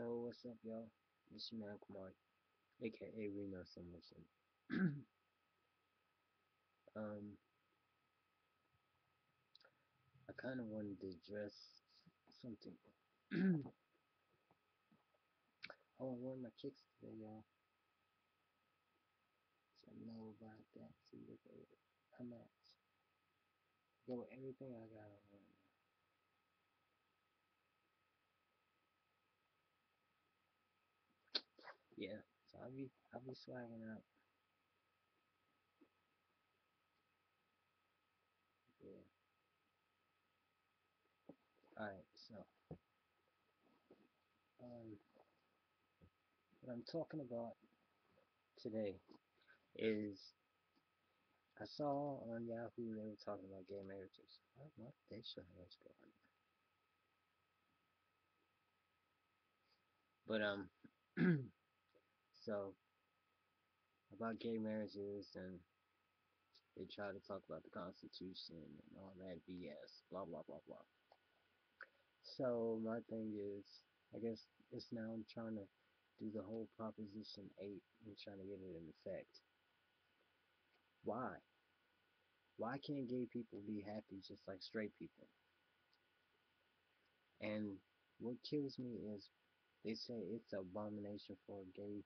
Yo, what's up, y'all? This your man Kumar, aka Reno Summerson. um, I kind of wanted to address something. Oh, I'm wearing my kicks today, y'all. So I know about that. See, look at it. I'm at. Yo, everything I got on right now. Yeah, so I'll be swagging out. Yeah. Alright, so, um, what I'm talking about today is I saw on Yahoo they were talking about gay marriages. What they should have what's going on. But so about gay marriages, and they try to talk about the Constitution and all that BS, blah blah blah blah. So my thing is, I guess it's now I'm trying to do the whole Proposition 8 and trying to get it in effect. Why? Why can't gay people be happy just like straight people? And what kills me is they say it's an abomination for gay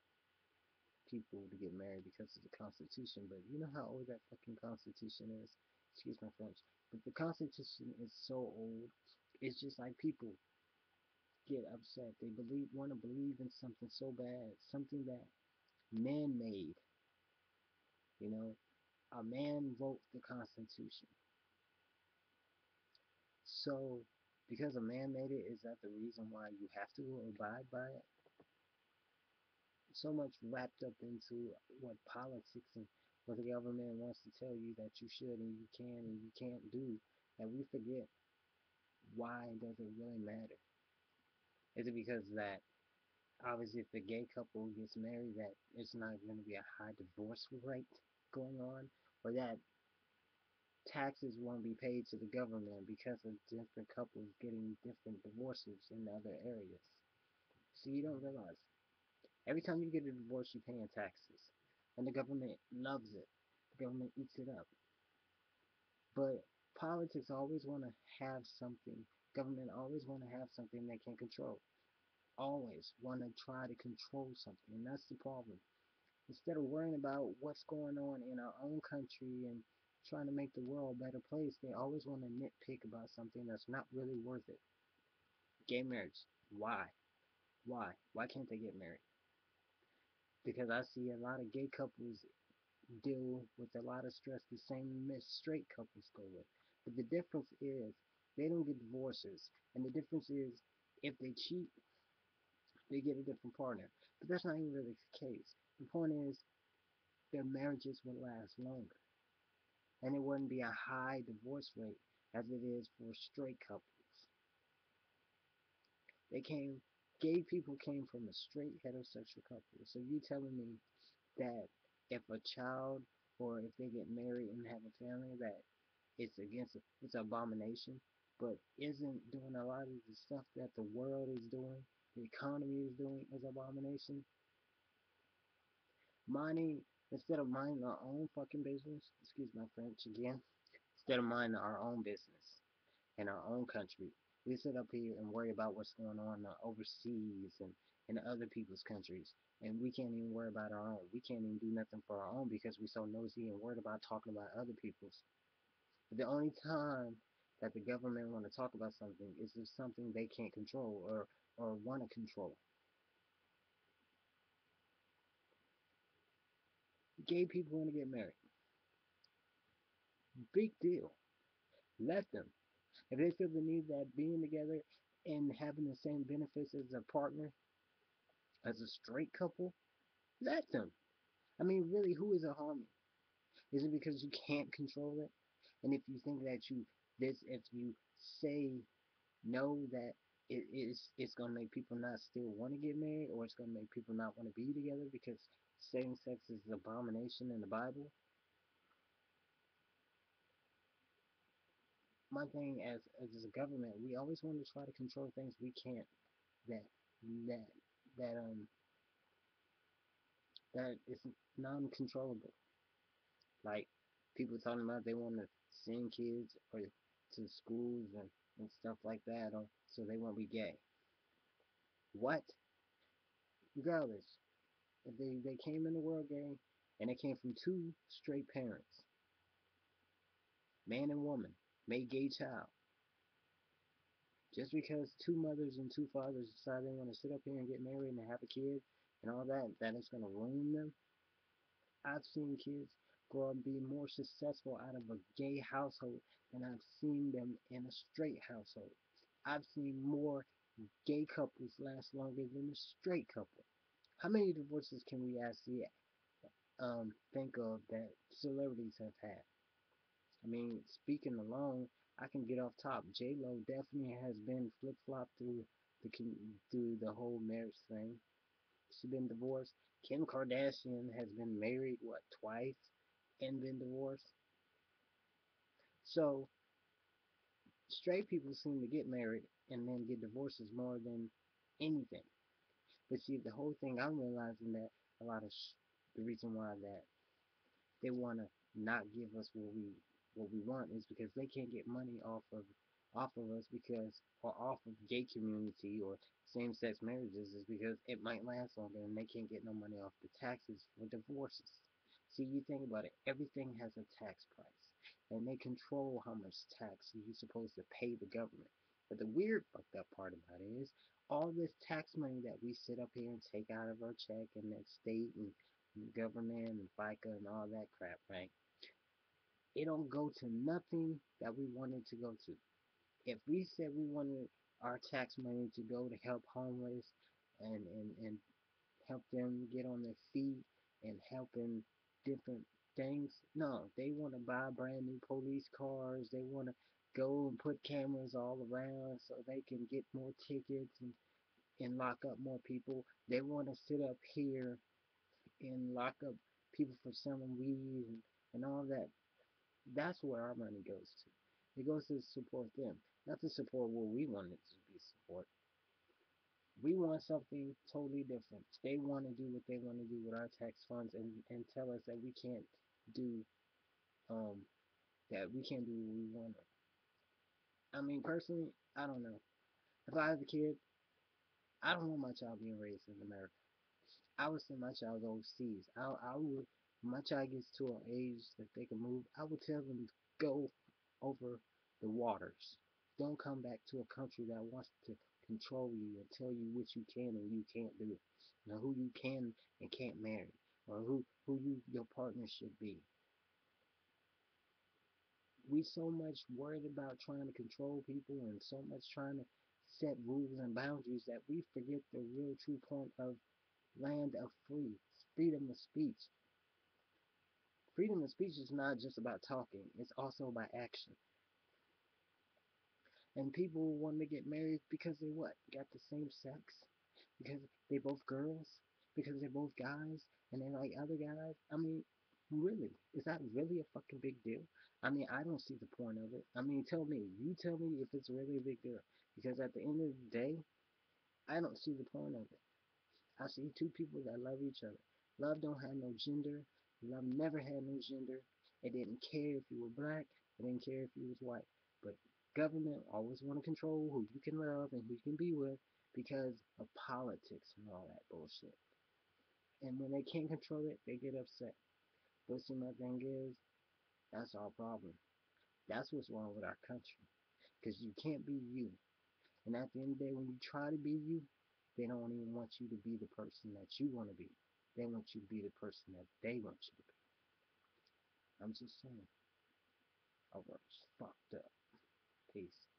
people to get married because of the Constitution, but you know how old that fucking Constitution is? Excuse my French. But the Constitution is so old, it's just like people get upset. They want to believe in something so bad, something that man made. You know, a man wrote the Constitution. So, because a man made it, is that the reason why you have to abide by it? So much wrapped up into what politics and what the government wants to tell you that you should and you can and you can't do, that we forget why does it really matter? Is it because that obviously if a gay couple gets married that it's not going to be a high divorce rate going on, or that taxes won't be paid to the government because of different couples getting different divorces in other areas? So you don't realize every time you get a divorce, you're paying taxes. And the government loves it. The government eats it up. But politics always want to have something. Government always want to have something they can control. Always want to try to control something. And that's the problem. Instead of worrying about what's going on in our own country and trying to make the world a better place, they always want to nitpick about something that's not really worth it. Gay marriage. Why? Why? Why can't they get married? Because I see a lot of gay couples deal with a lot of stress the same as straight couples go with. But the difference is they don't get divorces. And the difference is if they cheat, they get a different partner. But that's not even really the case. The point is their marriages would last longer. And it wouldn't be a high divorce rate as it is for straight couples. Gay people came from a straight heterosexual couple. So you telling me that if a child or if they get married and have a family that it's an abomination, but isn't doing a lot of the stuff that the world is doing, the economy is doing, is abomination? Minding Instead of minding our own fucking business, excuse my French again, instead of minding our own business in our own country, we sit up here and worry about what's going on overseas and in other people's countries, and we can't even worry about our own. We can't even do nothing for our own because we're so nosy and worried about talking about other people's. But the only time that the government want to talk about something is if something they can't control or want to control. Gay people want to get married. Big deal. Let them. If they feel the need that being together and having the same benefits as a partner, as a straight couple, let them. I mean, really, who is it harming? Is it because you can't control it? And if you think that if you say no, that it's gonna make people not still want to get married, or it's gonna make people not want to be together because same sex is an abomination in the Bible. My thing as a government, we always want to try to control things we can't. That that that that is non-controllable. Like people talking about they want to send kids or to schools and stuff like that, or so they won't be gay. What? Regardless, if they came in the world gay and they came from two straight parents, man and woman, made gay child, just because two mothers and two fathers decide they want to sit up here and get married and have a kid and all that, that is going to ruin them. I've seen kids grow up and be more successful out of a gay household than I've seen them in a straight household. I've seen more gay couples last longer than a straight couple. How many divorces can we actually think of that celebrities have had? I mean, speaking alone, I can get off top. J Lo definitely has been flip flop the through the whole marriage thing. She's been divorced. Kim Kardashian has been married what twice and been divorced. So straight people seem to get married and then get divorces more than anything. But see, the whole thing I'm realizing that a lot of the reason why that they want to not give us what we want is because they can't get money off of us because or off of gay community or same-sex marriages is because it might last longer and they can't get no money off the taxes for divorces. See, you think about it, everything has a tax price and they control how much tax you're supposed to pay the government. But the weird fucked up part about it is all this tax money that we sit up here and take out of our check and that state and government and FICA and all that crap, right? It don't go to nothing that we wanted to go to. If we said we wanted our tax money to go to help homeless and help them get on their feet and helping different things, no, they want to buy brand new police cars. They want to go and put cameras all around so they can get more tickets and lock up more people. They want to sit up here and lock up people for selling weed and all that. That's where our money goes to. It goes to support them, not to support what we want it to be support. We want something totally different. They want to do what they want to do with our tax funds and tell us that we can't do um what we want. I mean, personally, I don't know. If I was a kid, I don't want my child being raised in America. I would send my child overseas. I would, when my child gets to an age that they can move, I would tell them to go over the waters. Don't come back to a country that wants to control you and tell you what you can and you can't do. You know, who you can and can't marry, or who your partner should be. We so much worried about trying to control people and so much trying to set rules and boundaries that we forget the real true point of land of freedom of speech. Freedom of speech is not just about talking, it's also about action. And people want to get married because they what? Got the same sex? Because they both girls? Because they're both guys and they like other guys? I mean, really? Is that really a fucking big deal? I mean, I don't see the point of it. I mean, you tell me if it's really a big deal. Because at the end of the day, I don't see the point of it. I see two people that love each other. Love don't have no gender. Love never had no gender. It didn't care if you were black. It didn't care if you was white. But government always want to control who you can love and who you can be with because of politics and all that bullshit. And when they can't control it, they get upset. But see, my thing is, that's our problem. That's what's wrong with our country. Because you can't be you. And at the end of the day, when you try to be you, they don't even want you to be the person that you want to be. They want you to be the person that they want you to be. I'm just saying. Our world's fucked up. Peace.